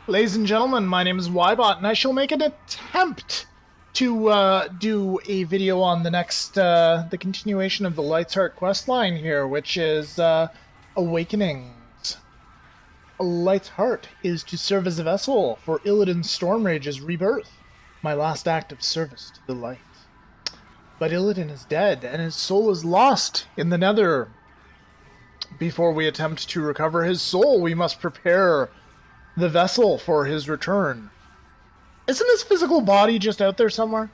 Ladies and gentlemen, my name is Ybot, and I shall make an attempt to do a video on the next, the continuation of the Light's Heart questline here, which is Awakenings. Light's Heart is to serve as a vessel for Illidan Stormrage's rebirth, my last act of service to the light. But Illidan is dead, and his soul is lost in the Nether. Before we attempt to recover his soul, we must prepare the vessel for his return. Isn't his physical body just out there somewhere?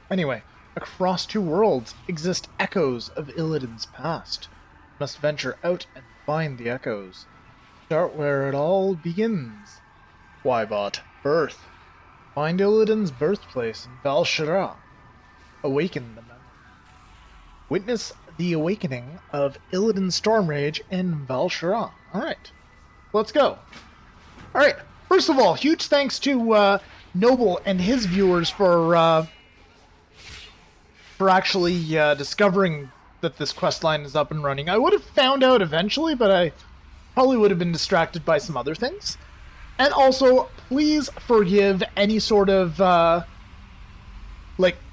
Anyway, across two worlds exist echoes of Illidan's past. We must venture out and find the echoes. Start where it all begins. Ybot, birth. Find Illidan's birthplace in Val Shira. Awaken the memory. Witness the awakening of Illidan Stormrage in Val Shira. Alright. Let's go. Alright, first of all, huge thanks to Noble and his viewers for actually discovering that this questline is up and running. I would have found out eventually, but I probably would have been distracted by some other things. And also, please forgive any sort of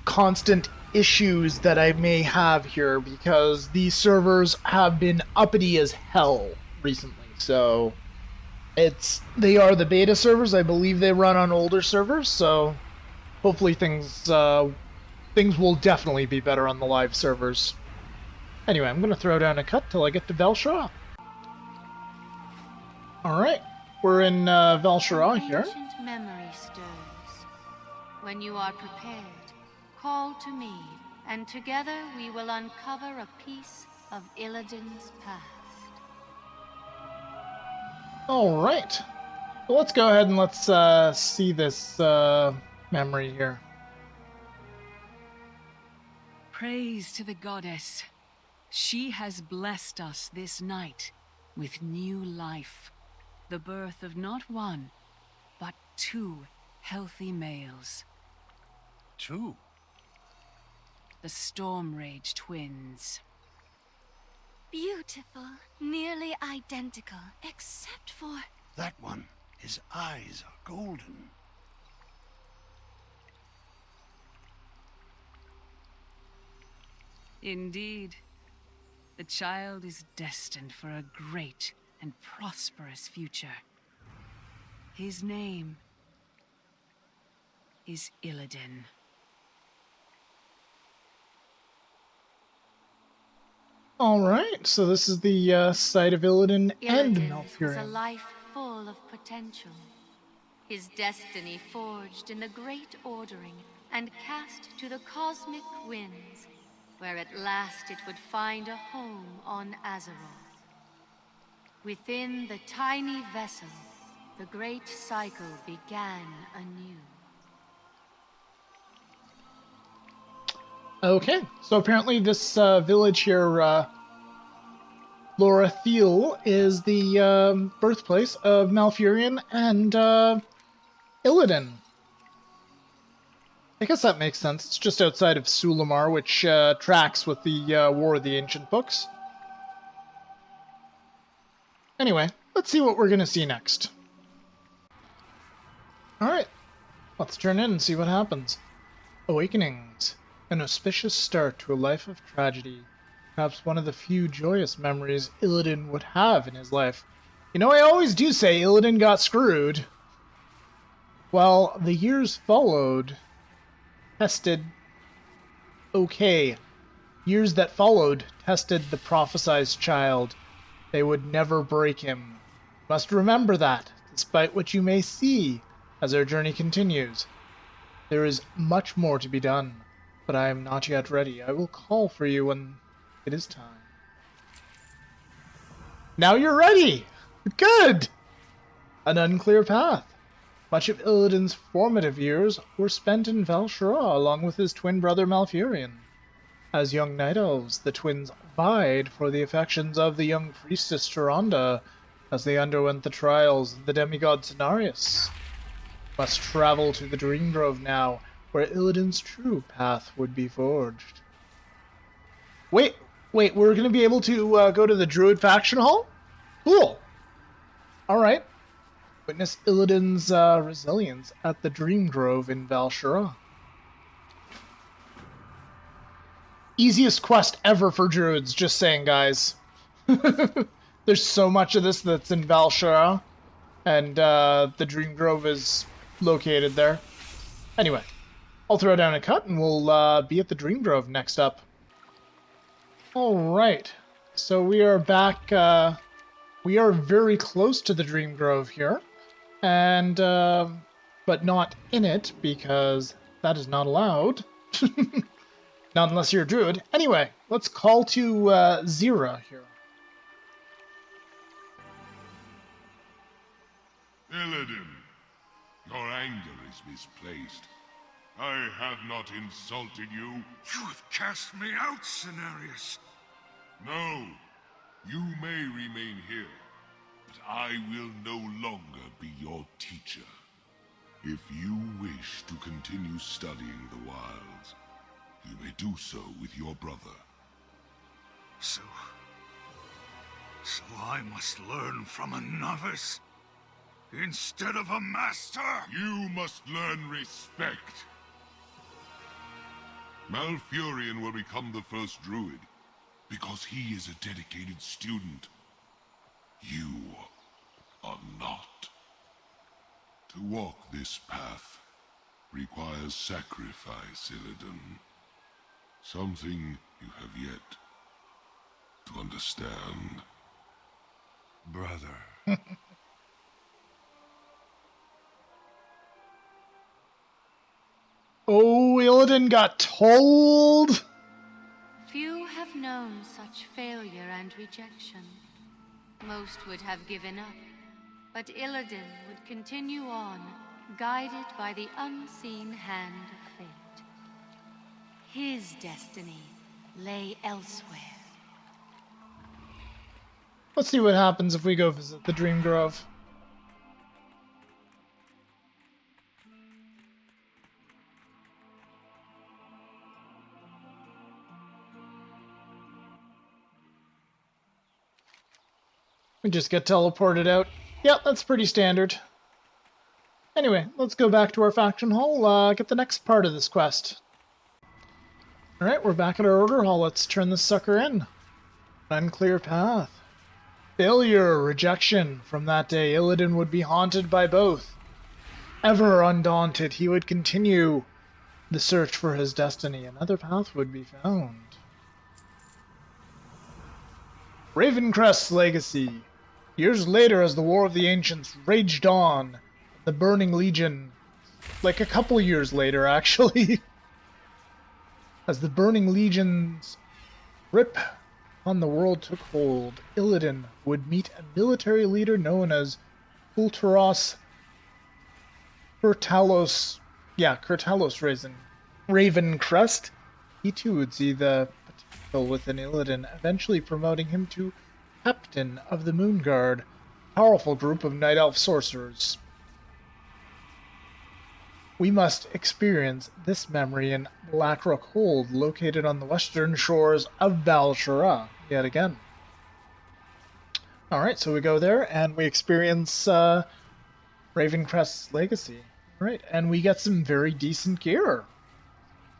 constant issues that I may have here, because these servers have been uppity as hell recently, so they are the beta servers. I believe they run on older servers, so hopefully things will definitely be better on the live servers. Anyway, I'm gonna throw down a cut till I get to Val Shira. Alright, we're in Val Shira here. Ancient memory stirs. When you are prepared, call to me, and together we will uncover a piece of Illidan's past. Alright, so let's go ahead and let's see this memory here. Praise to the goddess. She has blessed us this night with new life. The birth of not one, but two healthy males. Two? The Stormrage twins. Beautiful, nearly identical, except for... That one, his eyes are golden. Indeed. The child is destined for a great and prosperous future. His name is Illidan. Alright, so this is the site of Illidan and Illidan's was a Malfurion. life full of potential. His destiny forged in the great ordering and cast to the cosmic winds, where at last it would find a home on Azeroth. Within the tiny vessel, the great cycle began anew. Okay, so apparently this village here, Lorathiel, is the birthplace of Malfurion and Illidan. I guess that makes sense. It's just outside of Suramar, which tracks with the War of the Ancient Books. Anyway, let's see what we're going to see next. Alright, let's turn in and see what happens. Awakenings. An auspicious start to a life of tragedy. Perhaps one of the few joyous memories Illidan would have in his life. You know, I always do say Illidan got screwed. Well, the years followed tested... Okay. Years that followed tested the prophesized child. They would never break him. Must remember that, despite what you may see as our journey continues. There is much more to be done, but I am not yet ready. I will call for you when it is time. Now you're ready! Good! An unclear path. Much of Illidan's formative years were spent in Val Shira along with his twin brother Malfurion. As young night elves, the twins vied for the affections of the young priestess Tyrande as they underwent the trials of the demigod Cenarius. Must travel to the Dream Grove now, where Illidan's true path would be forged. Wait, we're gonna be able to go to the Druid Faction Hall? Cool! Alright. Witness Illidan's resilience at the Dream Grove in Val'sharah. Easiest quest ever for druids, just saying, guys. There's so much of this that's in Val'sharah, and the Dream Grove is located there. Anyway, I'll throw down a cut, and we'll be at the Dream Grove next up. Alright, so we are back, we are very close to the Dream Grove here, and, but not in it, because that is not allowed. Not unless you're a druid. Anyway, let's call to Xe'ra here. Illidan, your anger is misplaced. I have not insulted you. You have cast me out, Cenarius. No, you may remain here, but I will no longer be your teacher. If you wish to continue studying the wilds, you may do so with your brother. So I must learn from a novice instead of a master? You must learn respect. Malfurion will become the first druid, because he is a dedicated student. You are not. To walk this path requires sacrifice, Illidan. Something you have yet to understand. Brother. Oh, Illidan got told! Few have known such failure and rejection. Most would have given up, but Illidan would continue on, guided by the unseen hand of fate. His destiny lay elsewhere. Let's see what happens if we go visit the Dream Grove. We just get teleported out. Yep, that's pretty standard. Anyway, let's go back to our faction hall, get the next part of this quest. Alright, we're back at our order hall. Let's turn this sucker in. Unclear path. Failure, rejection. From that day, Illidan would be haunted by both. Ever undaunted, he would continue the search for his destiny. Another path would be found. Ravencrest's legacy. Years later, as the War of the Ancients raged on, the Burning Legion, like a couple years later, actually, as the Burning Legion's grip on the world took hold, Illidan would meet a military leader known as Ulteros Curtalos Ravencrest. He too would see the potential within Illidan, eventually promoting him to Captain of the Moon Guard, a powerful group of Night Elf sorcerers. We must experience this memory in Blackrock Hold, located on the western shores of Val'sharah, yet again. Alright, so we go there, and we experience Ravencrest's legacy. Alright, and we get some very decent gear.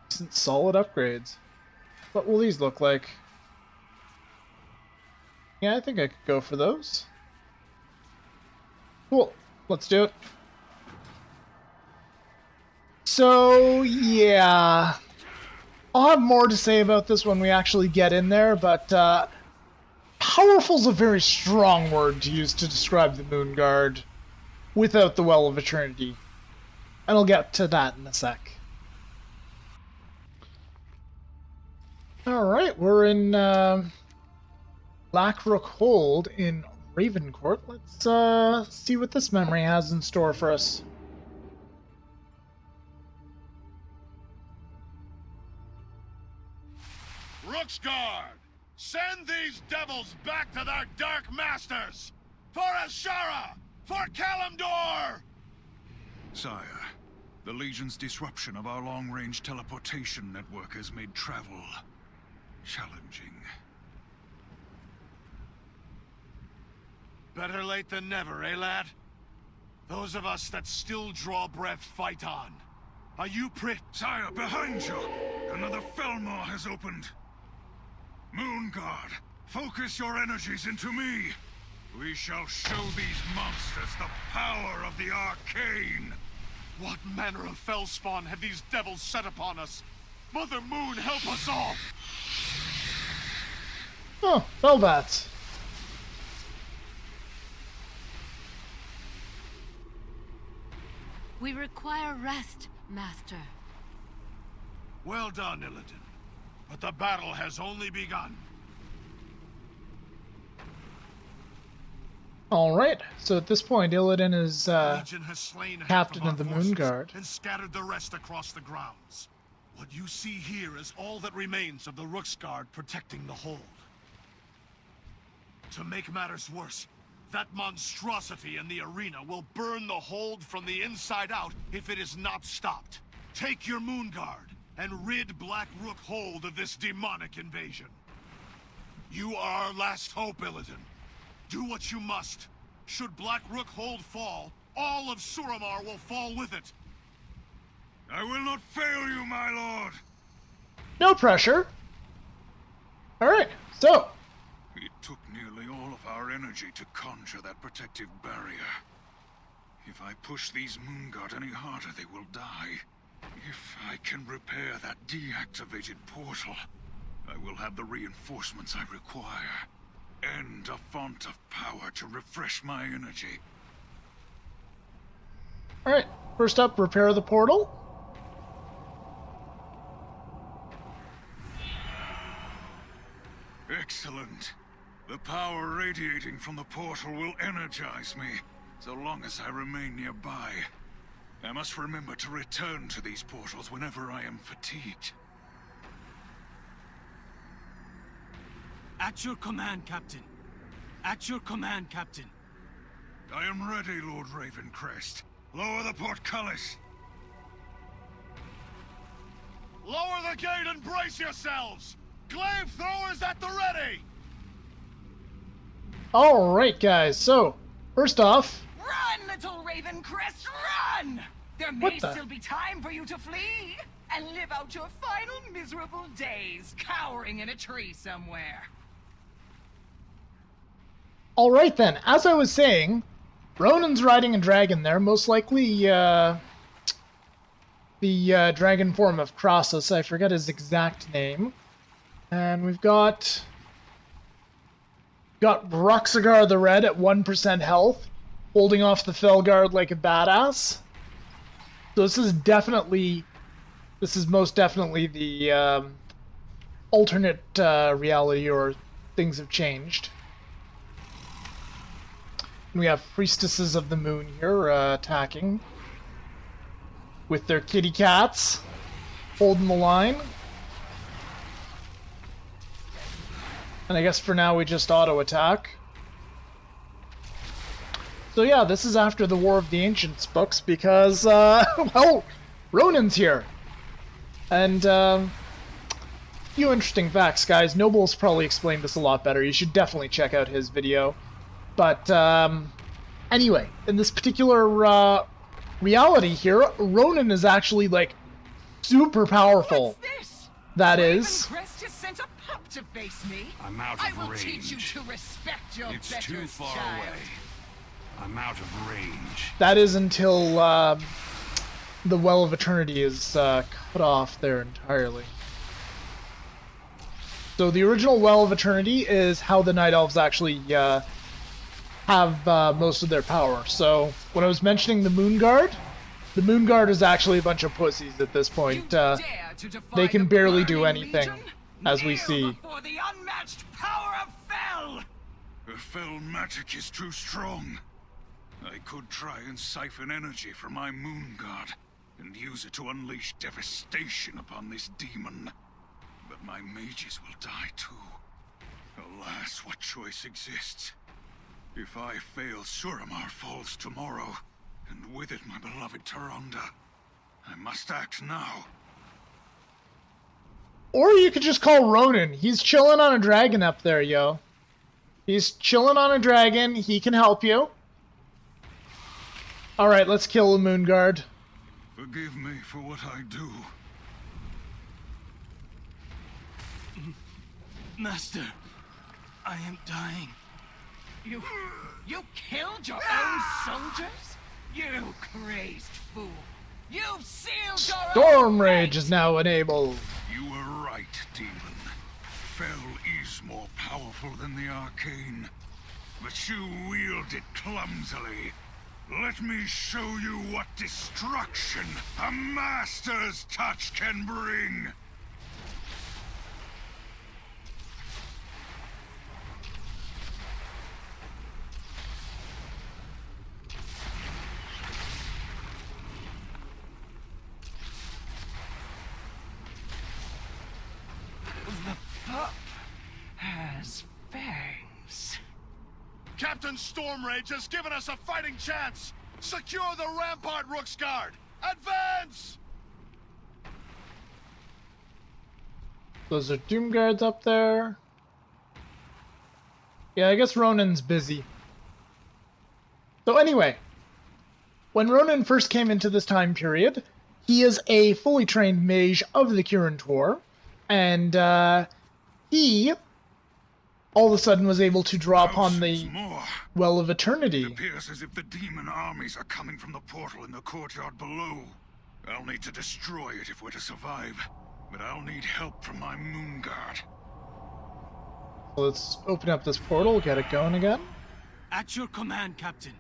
Decent, solid upgrades. What will these look like? Yeah, I think I could go for those. Cool, let's do it. So, yeah. I'll have more to say about this when we actually get in there, but powerful's a very strong word to use to describe the Moon Guard without the Well of Eternity. And I'll get to that in a sec. Alright, we're in Blackrock Hold in Ravencourt. Let's see what this memory has in store for us. Rooksguard! Send these devils back to their dark masters! For Azshara! For Kalimdor! Sire, the Legion's disruption of our long-range teleportation network has made travel challenging. Better late than never, eh, lad? Those of us that still draw breath fight on. Are you Sire, behind you! Another Felmar has opened. Moonguard, focus your energies into me. We shall show these monsters the power of the arcane. What manner of fellspawn have these devils set upon us? Mother Moon, help us all! Oh, Fellbats. We require rest, Master. Well done, Illidan. But the battle has only begun. Alright, so at this point, Illidan is Legion has slain half captain our of the forces Moonguard. and scattered the rest across the grounds. What you see here is all that remains of the Rooksguard protecting the hold. To make matters worse, that monstrosity in the arena will burn the hold from the inside out if it is not stopped. Take your Moonguard and rid Black Rook hold of this demonic invasion. You are our last hope, Illidan. Do what you must. Should Black Rook hold fall, all of Suramar will fall with it. I will not fail you, my lord. No pressure. Alright, so It took nearly all of our energy to conjure that protective barrier. If I push these Moonguard any harder, they will die. If I can repair that deactivated portal, I will have the reinforcements I require. And a font of power to refresh my energy. alright, first up, repair the portal. Excellent. The power radiating from the portal will energize me, so long as I remain nearby. I must remember to return to these portals whenever I am fatigued. At your command, Captain. At your command, Captain. I am ready, Lord Ravencrest. Lower the portcullis. Lower the gate and brace yourselves! Glaive throwers at the ready! Alright, guys, so, first off, Run, little Ravencrest, run! There may What the- still be time for you to flee and live out your final miserable days cowering in a tree somewhere. alright then, as I was saying, Ronan's riding a dragon there, most likely, the dragon form of Crassus, I forget his exact name. And we've got Roxagar the Red at 1% health, holding off the Felguard like a badass. So this is most definitely the alternate reality, or things have changed. And we have Priestesses of the Moon here attacking with their kitty cats, holding the line. And I guess for now we just auto-attack. So yeah, this is after the War of the Ancients books because, well, Ronan's here. And, few interesting facts, guys. Noble's probably explained this a lot better. You should definitely check out his video. But, anyway, in this particular, reality here, Ronan is actually, like, super powerful. What's this? That is. Ravencrest has sent a pup to face me. I'm out I of will range. teach you to respect your It's betters, too far child. away. I'm out of range. That is until the Well of Eternity is cut off there entirely. So the original Well of Eternity is how the Night Elves actually have most of their power. So when I was mentioning the Moonguard is actually a bunch of pussies at this point. They can barely do anything, as we see. Before the unmatched power of Fel! The Fel magic is too strong. I could try and siphon energy from my Moonguard and use it to unleash devastation upon this demon. But my mages will die too. Alas, what choice exists? If I fail, Suramar falls tomorrow, and with it my beloved Taronda. I must act now. Or you could just call Ronan. He's chilling on a dragon up there, yo. He's chilling on a dragon. He can help you. Alright, let's kill the Moon Guard. Forgive me for what I do. Master, I am dying. You killed your own soldiers? You crazed fool. You've sealed your own Stormrage fate. is now enabled. You were right, demon. Fel is more powerful than the arcane, but you wield it clumsily. Let me show you what destruction a master's touch can bring. Has fangs. Captain Stormrage has given us a fighting chance! Secure the rampart, Rook's Guard! Advance! Those are Doom Guards up there. Yeah, I guess Ronan's busy. So anyway, when Ronan first came into this time period, he is a fully trained mage of the Kirin Tor, and he all of a sudden was able to draw upon the More. Well of It Eternity. appears as if the demon armies are coming from the portal in the courtyard below. I'll need to destroy it if we're to survive, but I'll need help from my Moon Guard. So let's open up this portal, get it going again. At your command, Captain.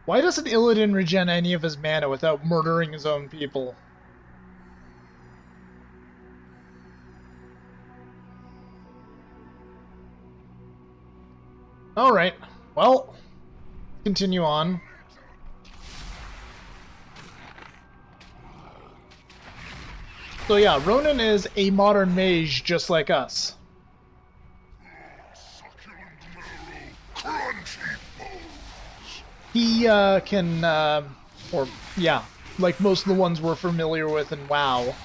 Why doesn't Illidan regen any of his mana without murdering his own people? Alright, well, continue on. So yeah, Ronan is a modern mage just like us. He can, or yeah, like most of the ones we're familiar with in WoW,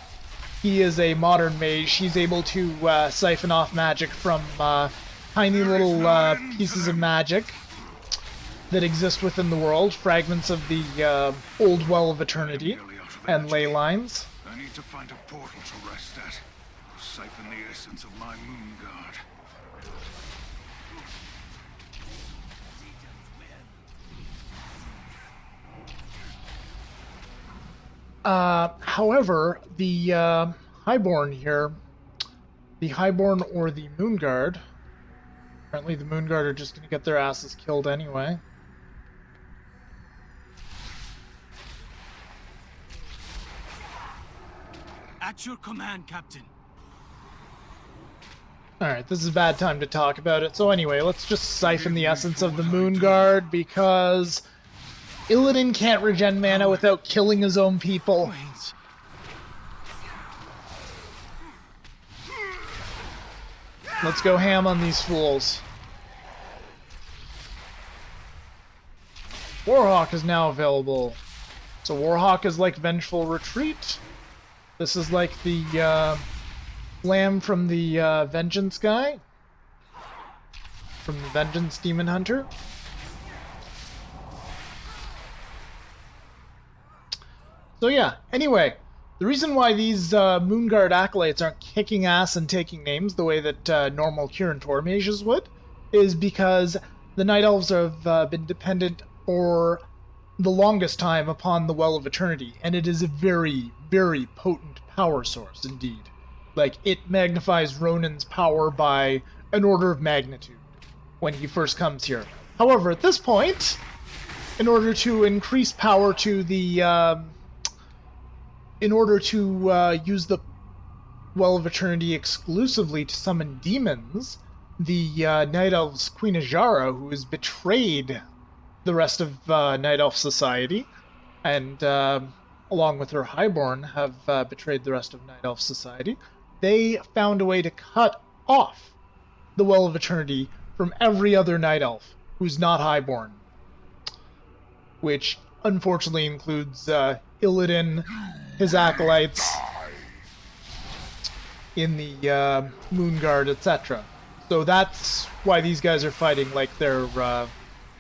he is a modern mage. He's able to siphon off magic from tiny little pieces of magic that exist within the world, fragments of the old Well of Eternity and ley lines. I need to find a portal to rest at. Siphon the essence of my Moon Guard. However, the Highborn here, the Highborn or the Moon Guard, apparently the Moon Guard are just going to get their asses killed anyway. At your command, Captain. Alright, this is a bad time to talk about it. So anyway, let's just siphon the essence of the Moon Guard, because Illidan can't regen mana without killing his own people. Wait. Let's go ham on these fools. Warhawk is now available. So Warhawk is like Vengeful Retreat. This is like the Lamb from the Vengeance guy. From the Vengeance Demon Hunter. So yeah, anyway, the reason why these Moonguard acolytes aren't kicking ass and taking names the way that normal Kirin Tor mages would is because the Night Elves have been dependent for the longest time upon the Well of Eternity, and it is a very, very potent power source indeed. Like, it magnifies Ronan's power by an order of magnitude when he first comes here. However, at this point, in order to increase power to the in order to use the Well of Eternity exclusively to summon demons, the Night Elves Queen Azshara, who has betrayed the rest of Night Elf society, and along with her Highborn have betrayed the rest of Night Elf society, they found a way to cut off the Well of Eternity from every other Night Elf who's not Highborn, which unfortunately includes Illidan, his acolytes in the Moonguard, etc. So that's why these guys are fighting like they're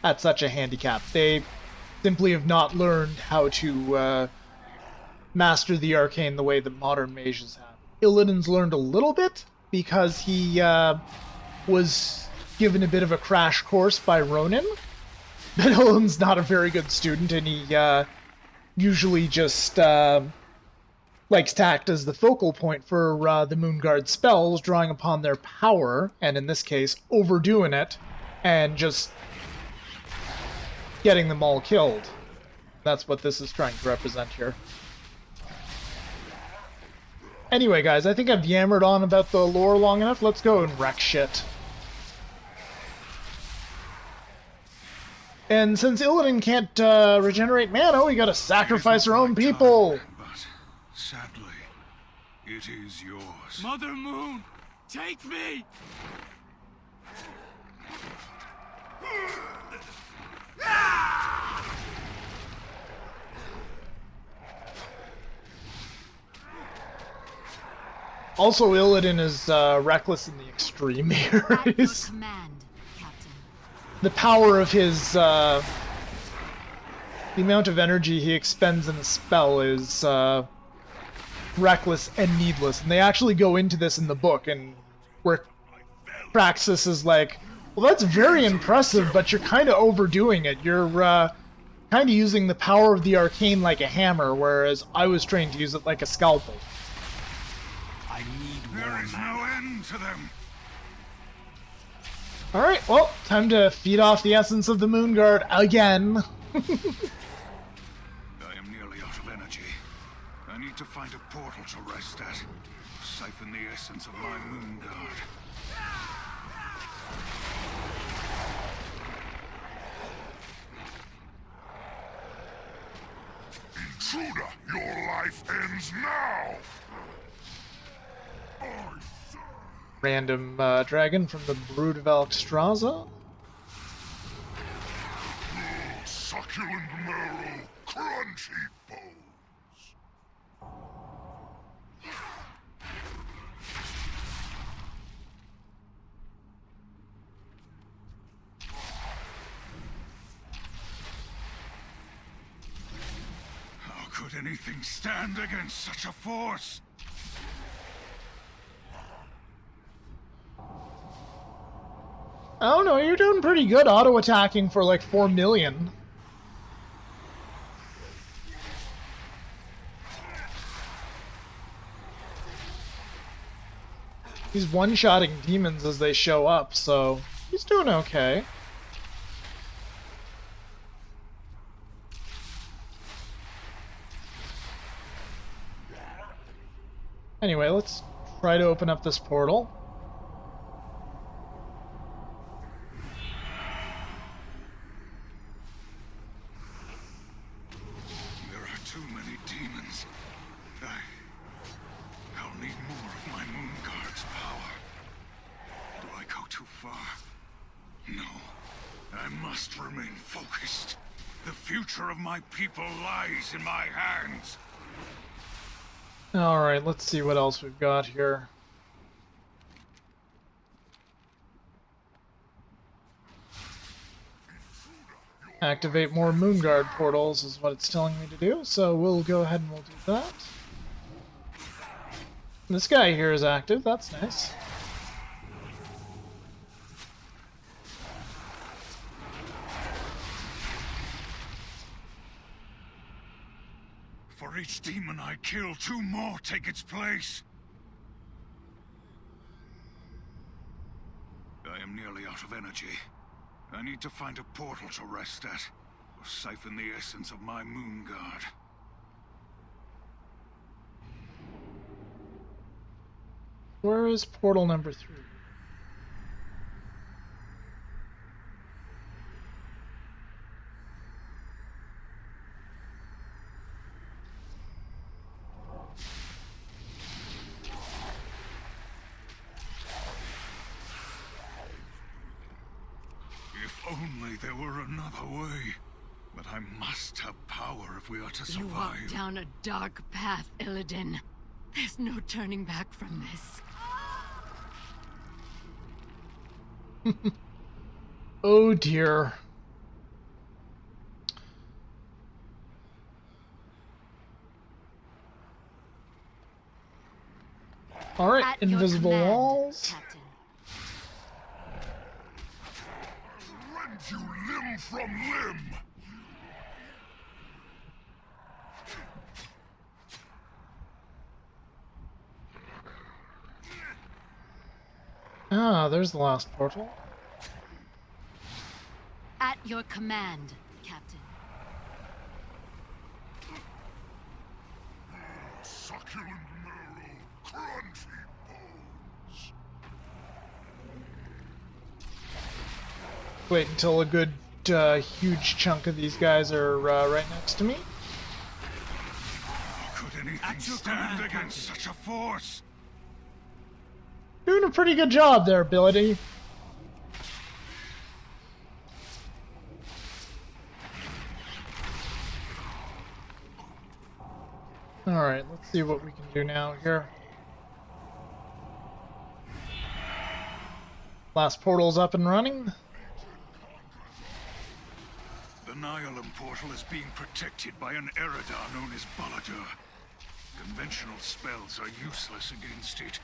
at such a handicap. They simply have not learned how to master the arcane the way that modern mages have. Illidan's learned a little bit because he was given a bit of a crash course by Ronin. But Illidan's not a very good student, and he usually just likes to act as the focal point for the Moonguard spells, drawing upon their power, and in this case, overdoing it, and just getting them all killed. That's what this is trying to represent here. Anyway, guys, I think I've yammered on about the lore long enough. Let's go and wreck shit. And since Illidan can't regenerate mana, we gotta sacrifice our own people! But sadly, it is yours. Mother Moon, take me! Also, Illidan is reckless in the extreme here. At your command, Captain. The power of his, the amount of energy he expends in a spell is reckless and needless. And they actually go into this in the book, and where Praxis is like, well, that's very impressive, but you're kind of overdoing it. You're kind of using the power of the arcane like a hammer, whereas I was trained to use it like a scalpel. I need There more is mana. no end to them. Alright, well, time to feed off the essence of the Moonguard again. I am nearly out of energy. I need to find a portal to rest at. Siphon the essence of my moon guard. Intruder, your life ends now! Random dragon from the Brood of Alexstrasza. Succulent marrow, crunchy bones. How could anything stand against such a force? I don't know, you're doing pretty good auto-attacking for like 4 million. He's one-shotting demons as they show up, so he's doing okay. Anyway, let's try to open up this portal. There are too many demons. I'll need more of my moon guard's power. Do I go too far? No. I must remain focused. The future of my people lies in my hands. Alright, let's see what else we've got here. Activate more Moonguard portals is what it's telling me to do, so we'll go ahead and we'll do that. This guy here is active, that's nice. For each demon I kill, 2 more take its place. I am nearly out of energy. I need to find a portal to rest at, or siphon the essence of my moon guard. Where is portal number 3? If only there were another way. But I must have power if we are to You walk survive. down a dark path, Illidan. There's no turning back from this. Oh dear. Alright, At your invisible command, walls. Captain. Rend you limb from limb! Ah, there's the last portal. At your command, Captain. Succulent marrow, crunchy bones. Wait until a good, huge chunk of these guys are right next to me. Could anything stand against such a force? Doing a pretty good job there, Ability. Alright, let's see what we can do now here. Last portal's up and running. The Nihilum portal is being protected by an Eridar known as Baladur. Conventional spells are useless against it.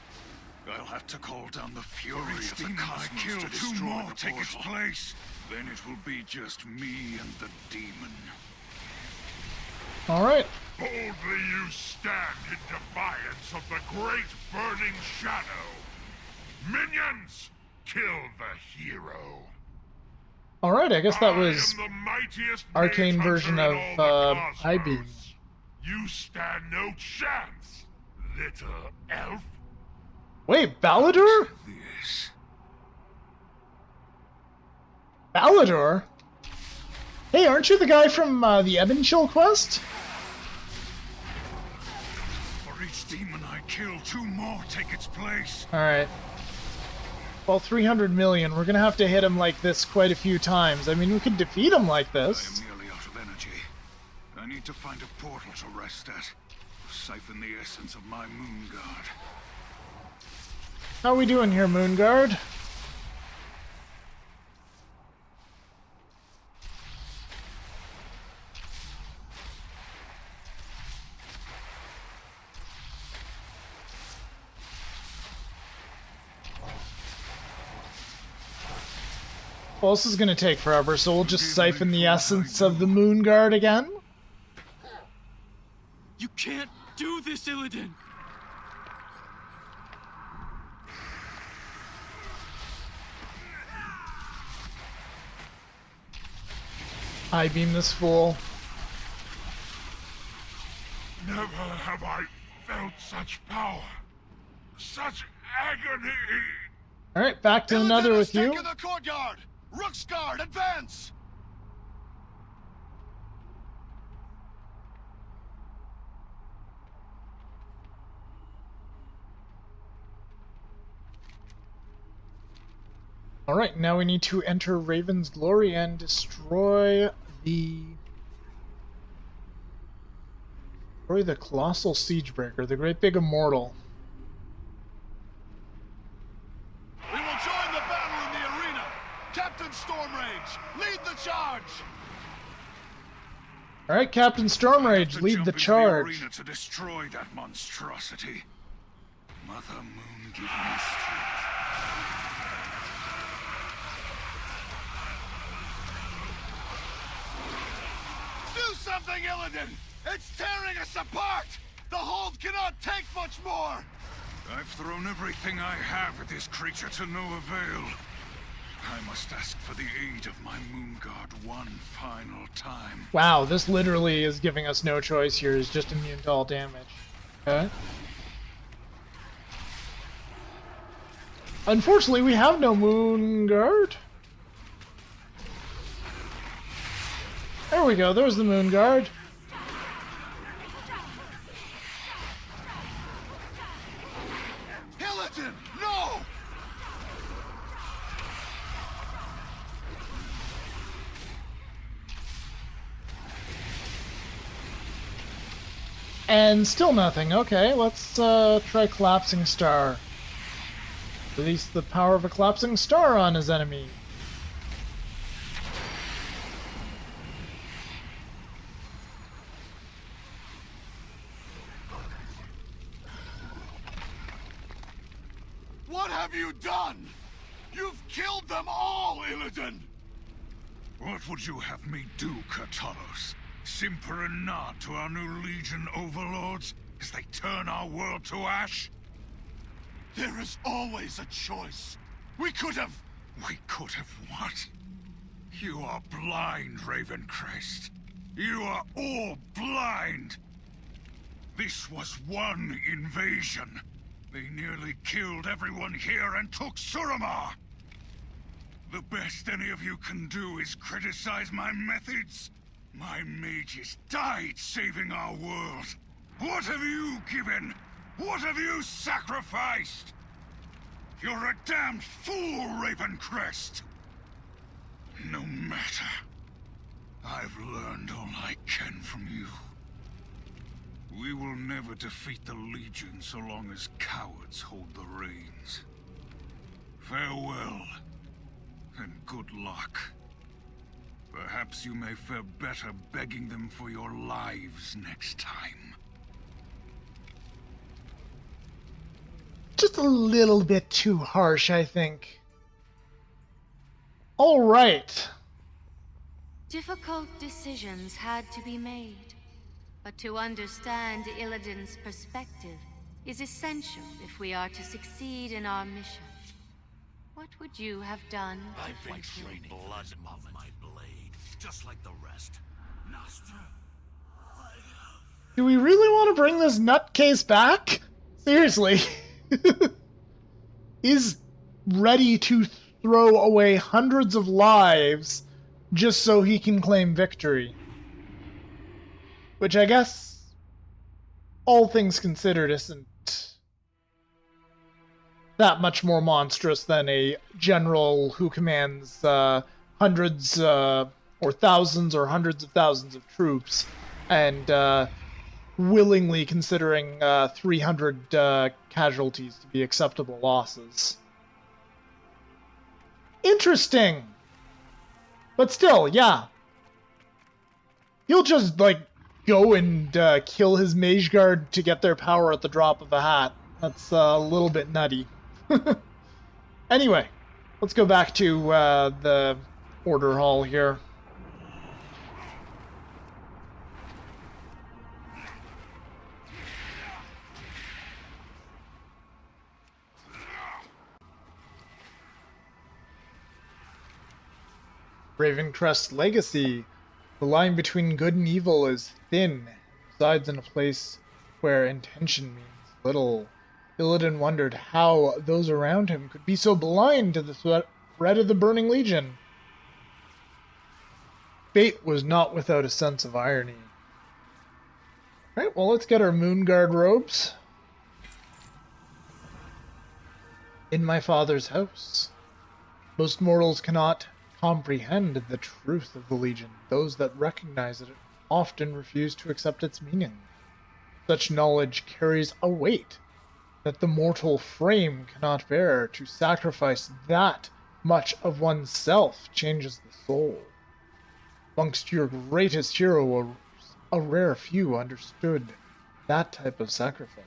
I'll have to call down the fury of the cosmos to destroy two more to take its place. Then it will be just me and the demon. Alright. Boldly you stand in defiance of the great burning shadow. Minions, kill the hero. Alright, I guess that was I am the mightiest arcane mage version hunter of in all the I-Beam. cosmos. You stand no chance, little elf. Wait, Baladur? This. Baladur? Hey, aren't you the guy from the Ebonchill quest? For each demon I kill, two more take its place. Alright. Well, 300 million. We're gonna have to hit him like this quite a few times. I mean, we could defeat him like this. I am nearly out of energy. I need to find a portal to rest at. Siphon the essence of my moon god. How we doing here, Moonguard? Well, this is gonna take forever, so we'll just siphon the essence of the Moonguard again. You can't do this, Illidan! I beam this fool. Never have I felt such power, such agony. Alright, back to another with you. Taken the courtyard! Rook's Guard, advance! Alright, now we need to enter Raven's Glory and destroy the Colossal Siegebreaker, the great big immortal. We will join the battle in the arena! Captain Stormrage, lead the charge! Alright, Captain Stormrage, lead the Jump into charge. arena to destroy that monstrosity. Mother Moon, give me strength. Do something, Illidan! It's tearing us apart! The hold cannot take much more! I've thrown everything I have at this creature to no avail. I must ask for the aid of my moon god one final time. Wow, this literally is giving us no choice here. It's just immune to all damage. Okay. Unfortunately, we have no Moon Guard. There we go, there's the Moon Guard. Illidan, no! And still nothing. Okay, let's try Collapsing Star. Release the power of a collapsing star on his enemy. What have you done? You've killed them all, Illidan! What would you have me do, Katalos? Simper and nod to our new Legion overlords as they turn our world to ash? There is always a choice. We could have... We could have what? You are blind, Ravencrest. You are all blind! This was one invasion. They nearly killed everyone here and took Suramar! The best any of you can do is criticize my methods. My mages died saving our world. What have you given? What have you sacrificed? You're a damned fool, Ravencrest! No matter. I've learned all I can from you. We will never defeat the Legion so long as cowards hold the reins. Farewell, and good luck. Perhaps you may fare better begging them for your lives next time. Just a little bit too harsh, I think. All right. Difficult decisions had to be made. But to understand Illidan's perspective is essential if we are to succeed in our mission. What would you have done? I've been draining blood of my blade, just like the rest. Master, Do we really want to bring this nutcase back? Seriously. He's ready to throw away hundreds of lives just so he can claim victory. Which I guess, all things considered, isn't that much more monstrous than a general who commands hundreds or thousands or hundreds of thousands of troops and willingly considering 300 casualties to be acceptable losses. Interesting! But still, yeah. He'll just, like, go and kill his mage guard to get their power at the drop of a hat. That's a little bit nutty. Anyway, let's go back to the order hall here. Ravencrest's legacy. The line between good and evil is thin, resides in a place where intention means little. Illidan wondered how those around him could be so blind to the threat of the Burning Legion. Fate was not without a sense of irony. Right, well, let's get our Moonguard robes. In my father's house. Most mortals cannot comprehend the truth of the Legion. Those that recognize it often refuse to accept its meaning. Such knowledge carries a weight that the mortal frame cannot bear. To sacrifice that much of oneself changes the soul. Amongst your greatest heroes, a rare few understood that type of sacrifice.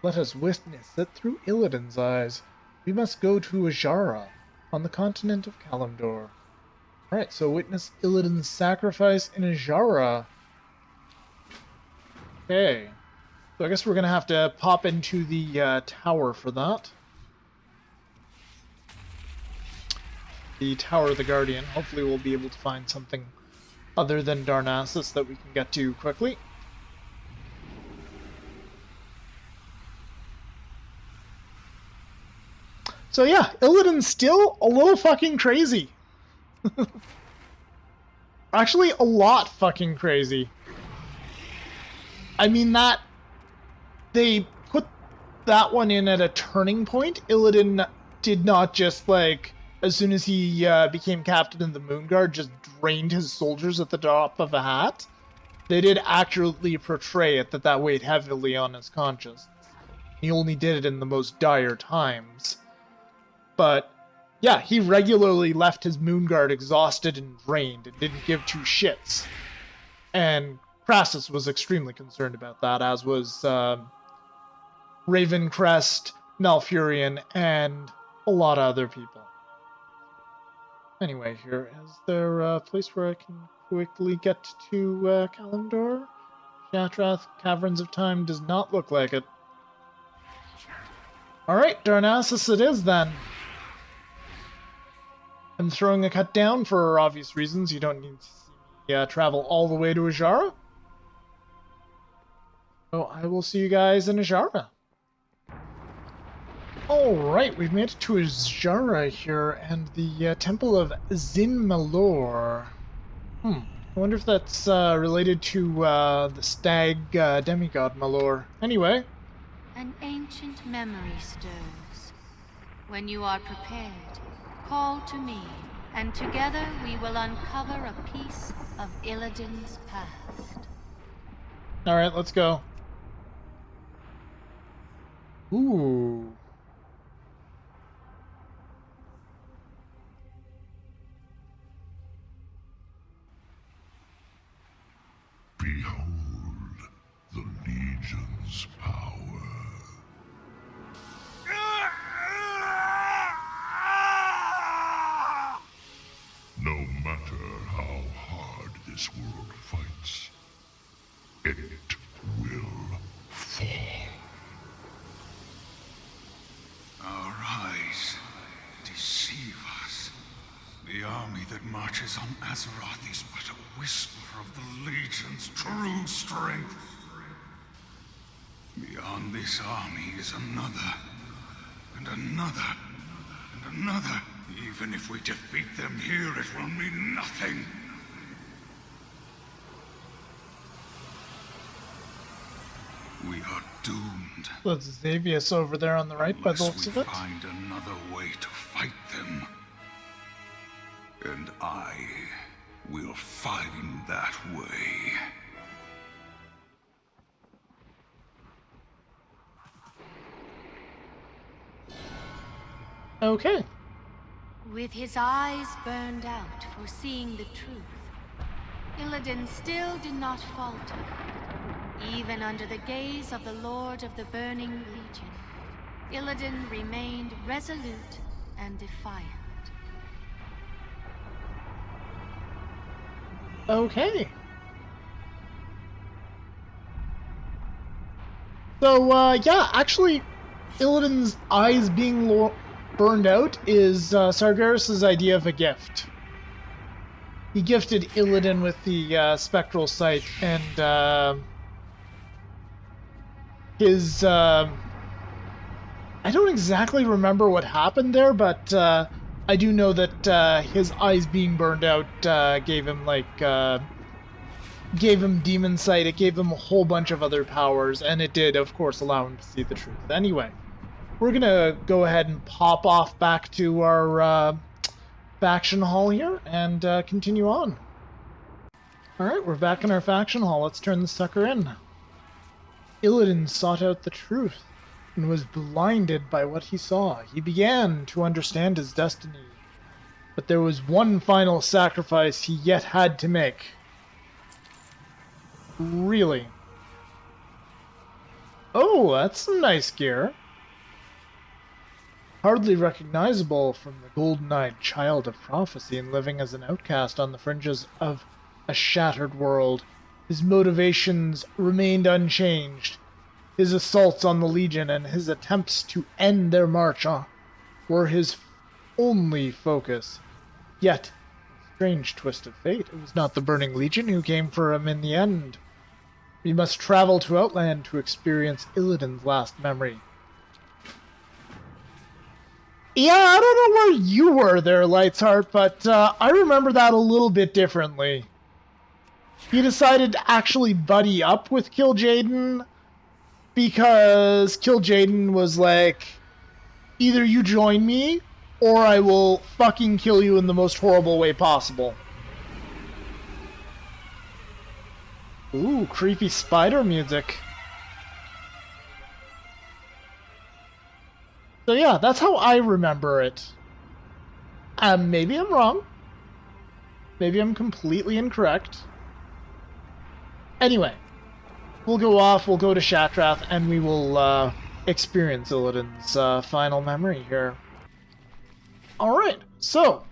Let us witness it through Illidan's eyes. We must go to Xe'ra, on the continent of Kalimdor. Alright, so witness Illidan's sacrifice in Xe'ra. Okay. So I guess we're going to have to pop into the tower for that. The Tower of the Guardian. Hopefully we'll be able to find something other than Darnassus that we can get to quickly. So yeah, Illidan's still a little fucking crazy. Actually, a lot fucking crazy. I mean, that... They put that one in at a turning point. Illidan did not just, like, as soon as he became captain of the Moonguard, just drained his soldiers at the drop of a hat. They did accurately portray it that weighed heavily on his conscience. He only did it in the most dire times. but yeah, he regularly left his Moonguard exhausted and drained and didn't give two shits. And Crassus was extremely concerned about that, as was Ravencrest, Malfurion, and a lot of other people. Anyway, here, is there a place where I can quickly get to Kalimdor? Shattrath Caverns of Time does not look like it. Alright, Darnassus it is then. I'm throwing a cut down for obvious reasons. You don't need to see me travel all the way to Xe'ra. So I will see you guys in Xe'ra. Alright, we've made it to Xe'ra here, and the Temple of Zin Malor. I wonder if that's related to the stag demigod Malor. Anyway. An ancient memory stirs. When you are prepared, call to me, and together we will uncover a piece of Illidan's past. Alright, let's go. Ooh. Behold the Legion's power. No matter how hard this world fights, it will fall. Our eyes deceive us. The army that marches on Azeroth is but a whisper of the Legion's true strength. Beyond this army is another, and another, and another. Even if we defeat them here, it will mean nothing. We are doomed. That's Xavius over there on the right by the looks of it. Find another way to fight them. And I will find that way. Okay. With his eyes burned out for seeing the truth, Illidan still did not falter. Even under the gaze of the Lord of the Burning Legion, Illidan remained resolute and defiant. Okay. So, yeah, actually, Illidan's eyes being burned out is Sargeras' idea of a gift. He gifted Illidan with the spectral sight, and his I don't exactly remember what happened there, but I do know that his eyes being burned out gave him demon sight. It gave him a whole bunch of other powers, and it did, of course, allow him to see the truth. Anyway, we're gonna go ahead and pop off back to our faction hall here and continue on. Alright, we're back in our faction hall. Let's turn the sucker in. Illidan sought out the truth and was blinded by what he saw. He began to understand his destiny, but there was one final sacrifice he yet had to make. Really? Oh, that's some nice gear. Hardly recognizable from the golden-eyed child of prophecy and living as an outcast on the fringes of a shattered world, his motivations remained unchanged. His assaults on the Legion and his attempts to end their march were his only focus. Yet, strange twist of fate, it was not the Burning Legion who came for him in the end. We must travel to Outland to experience Illidan's last memory. Yeah, I don't know where you were there, Lightsheart, but I remember that a little bit differently. He decided to actually buddy up with Kil'jaeden because Kil'jaeden was like, either you join me, or I will fucking kill you in the most horrible way possible. Ooh, creepy spider music. So yeah, that's how I remember it. Maybe I'm wrong. Maybe I'm completely incorrect. Anyway, we'll go off, we'll go to Shatrath, and we will experience Illidan's final memory here. Alright, so,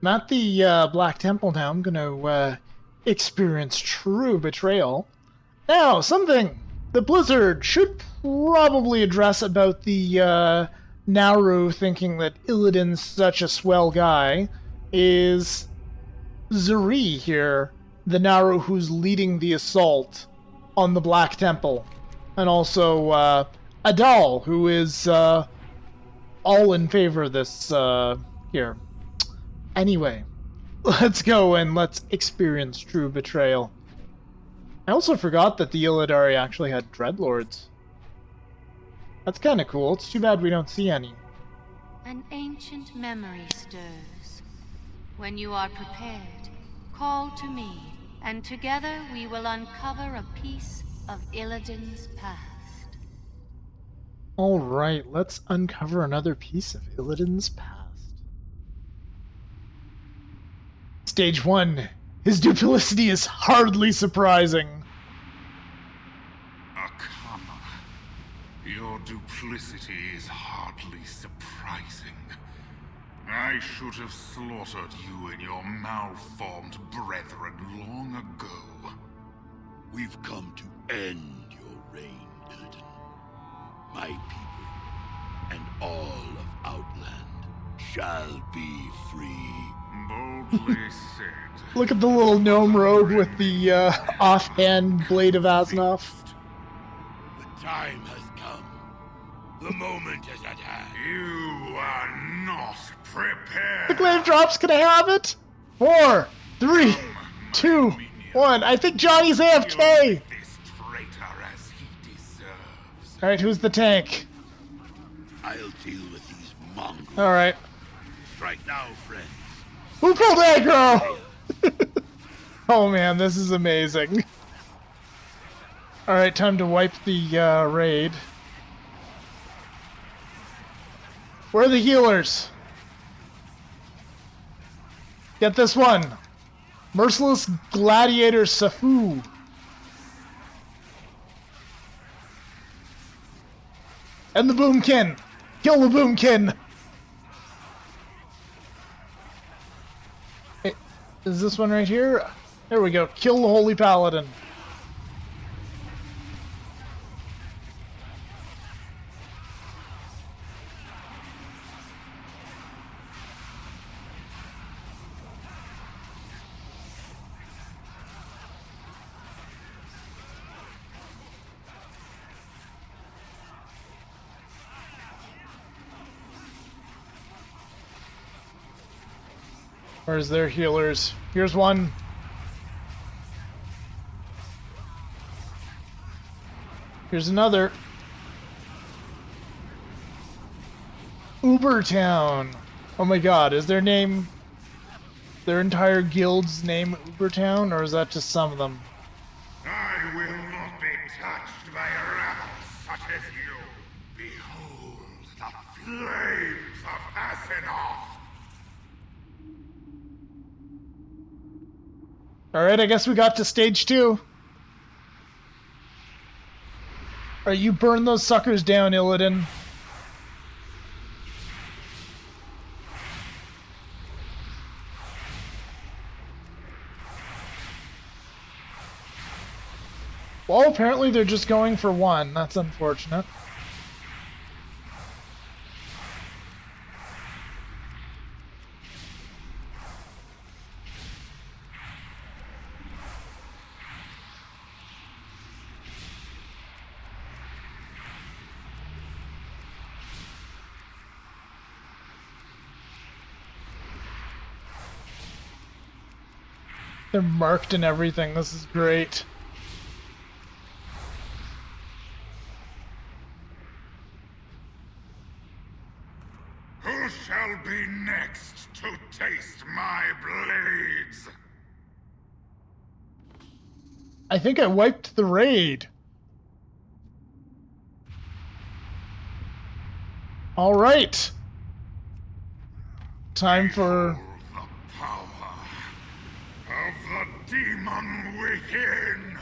I'm at the Black Temple now. I'm gonna experience true betrayal. Now, something the Blizzard should probably address about the Naruu thinking that Illidan's such a swell guy is Zuri here, the Naruu who's leading the assault on the Black Temple. And also Adal, who is all in favor of this here. Anyway, let's go and let's experience true betrayal. I also forgot that the Illidari actually had Dreadlords. That's kind of cool. It's too bad we don't see any. An ancient memory stirs. When you are prepared, call to me, and together we will uncover a piece of Illidan's past. Alright, let's uncover another piece of Illidan's past. Stage 1. His duplicity is hardly surprising. Akama, your duplicity is hardly surprising. I should have slaughtered you and your malformed brethren long ago. We've come to end your reign, Illidan. My people and all of Outland shall be free. Boldly said. Look at the little gnome rogue with the offhand blade of Aznaf. The time has come. The moment is at hand. You are not prepared. The glaive drops, can I have it? 4, 3, 2, 1. I think Johnny's AFK! This traitor as he deserves. Alright, who's the tank? I'll deal with these mongrels. Alright. Strike now, friends. Who pulled aggro? Oh man, this is amazing. Alright, time to wipe the raid. Where are the healers? Get this one. Merciless Gladiator Safu. And the Boomkin. Kill the Boomkin. Hey, is this one right here? There we go. Kill the Holy Paladin. Where's their healers? Here's one. Here's another. Ubertown. Oh my god, is their name... their entire guild's name Ubertown, or is that just some of them? I will not be touched by a rabble such as you. Behold the flames of Asenath. Alright, I guess we got to stage 2. Alright, you burn those suckers down, Illidan. Well, apparently they're just going for one. That's unfortunate. They're marked and everything. This is great. Who shall be next to taste my blades? I think I wiped the raid. All right. Time for... The power of the demon within.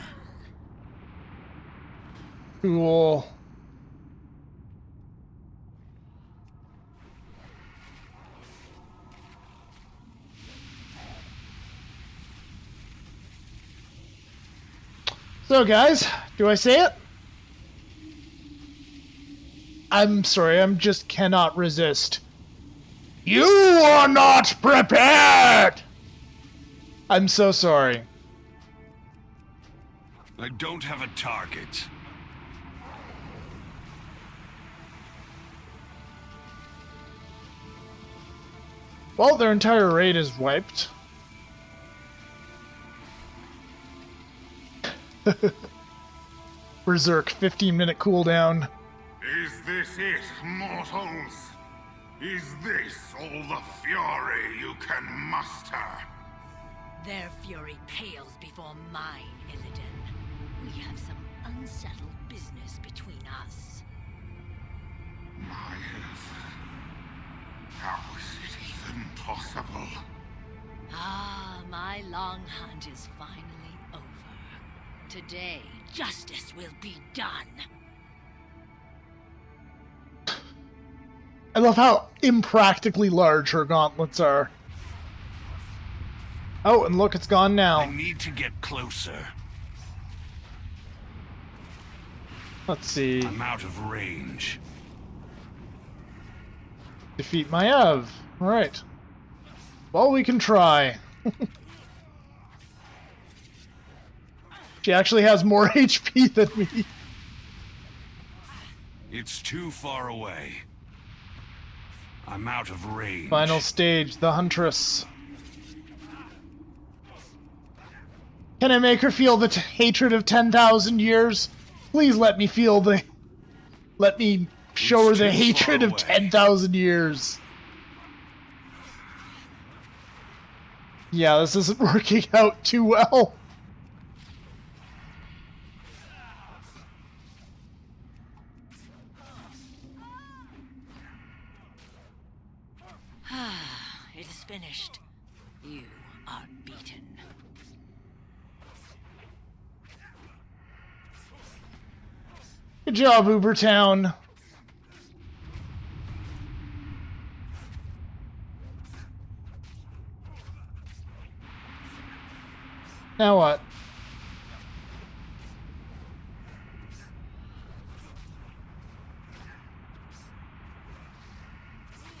Cool. So guys, do I say it? I'm sorry, I just cannot resist. You are not prepared! I'm so sorry. I don't have a target. Well, their entire raid is wiped. Berserk, 15-minute cooldown. Is this it, mortals? Is this all the fury you can muster? Their fury pales before mine, Illidan. We have some unsettled business between us. How is it even possible? Ah, my long hunt is finally over. Today, justice will be done. I love how impractically large her gauntlets are. Oh, and look, it's gone now. I need to get closer. Let's see. I'm out of range. Defeat my Ev. Alright. Well, we can try. She actually has more HP than me. It's too far away. I'm out of range. Final stage, the Huntress. Can I make her feel the hatred of 10,000 years? Please let me feel the... Let me show her the hatred of 10,000 years. Yeah, this isn't working out too well. It is finished. You are beaten. Good job, Ubertown. Now what?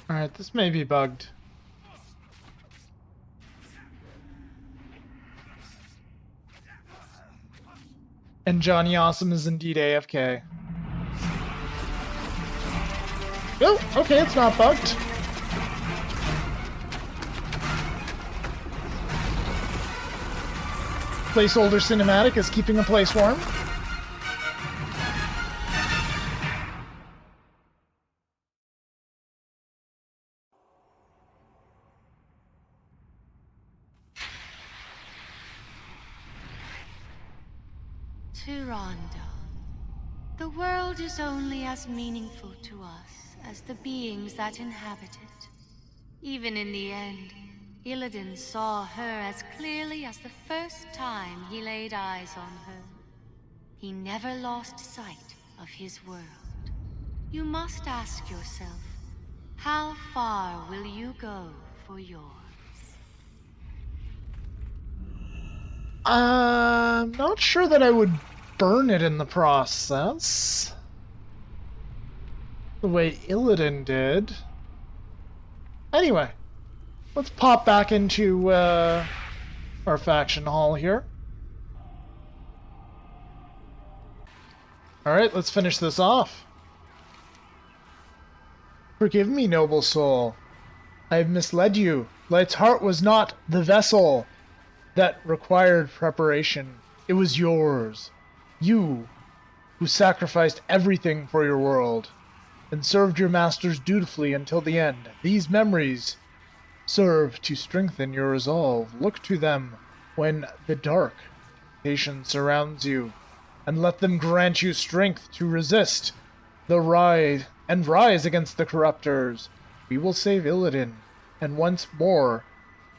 Alright, this may be bugged. And Johnny Awesome is indeed AFK. Oh, okay, it's not bugged. Placeholder cinematic is keeping a place warm. The world is only as meaningful to us as the beings that inhabit it. Even in the end, Illidan saw her as clearly as the first time he laid eyes on her. He never lost sight of his world. You must ask yourself, how far will you go for yours? I'm not sure that I would burn it in the process. The way Illidan did. Anyway, let's pop back into our faction hall here. Alright, let's finish this off. Forgive me, noble soul. I have misled you. Light's heart was not the vessel that required preparation. It was yours. You, who sacrificed everything for your world, and served your masters dutifully until the end. These memories serve to strengthen your resolve. Look to them when the dark patience surrounds you, and let them grant you strength to resist the and rise against the corruptors. We will save Illidan, and once more,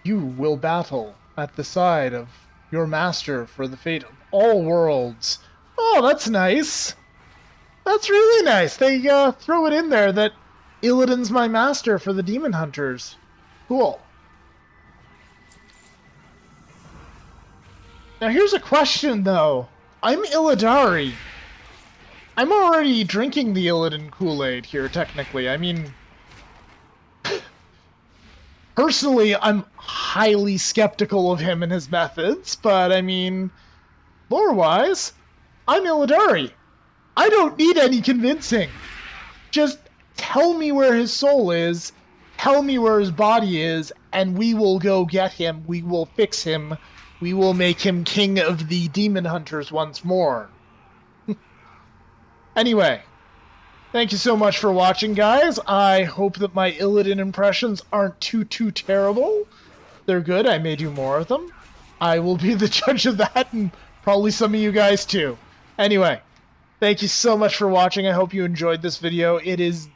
you will battle at the side of your master for the fate of all worlds. Oh, that's nice. That's really nice. They throw it in there that Illidan's my master for the demon hunters. Cool. Now here's a question, though. I'm Illidari. I'm already drinking the Illidan Kool-Aid here, technically. I mean, personally, I'm highly skeptical of him and his methods, but I mean, lore-wise, I'm Illidari. I don't need any convincing. Just tell me where his soul is, tell me where his body is, and we will go get him, we will fix him, we will make him king of the demon hunters once more. Anyway, thank you so much for watching, guys. I hope that my Illidan impressions aren't too terrible. They're good, I may do more of them. I will be the judge of that, and probably some of you guys too. Anyway, thank you so much for watching. I hope you enjoyed this video. It is...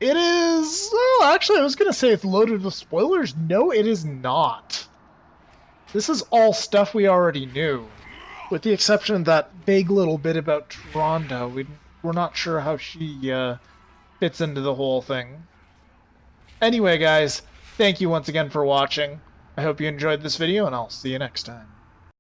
Oh, actually, I was going to say it's loaded with spoilers. No, it is not. This is all stuff we already knew. With the exception of that vague little bit about Tronda. We're not sure how she fits into the whole thing. Anyway, guys, thank you once again for watching. I hope you enjoyed this video, and I'll see you next time.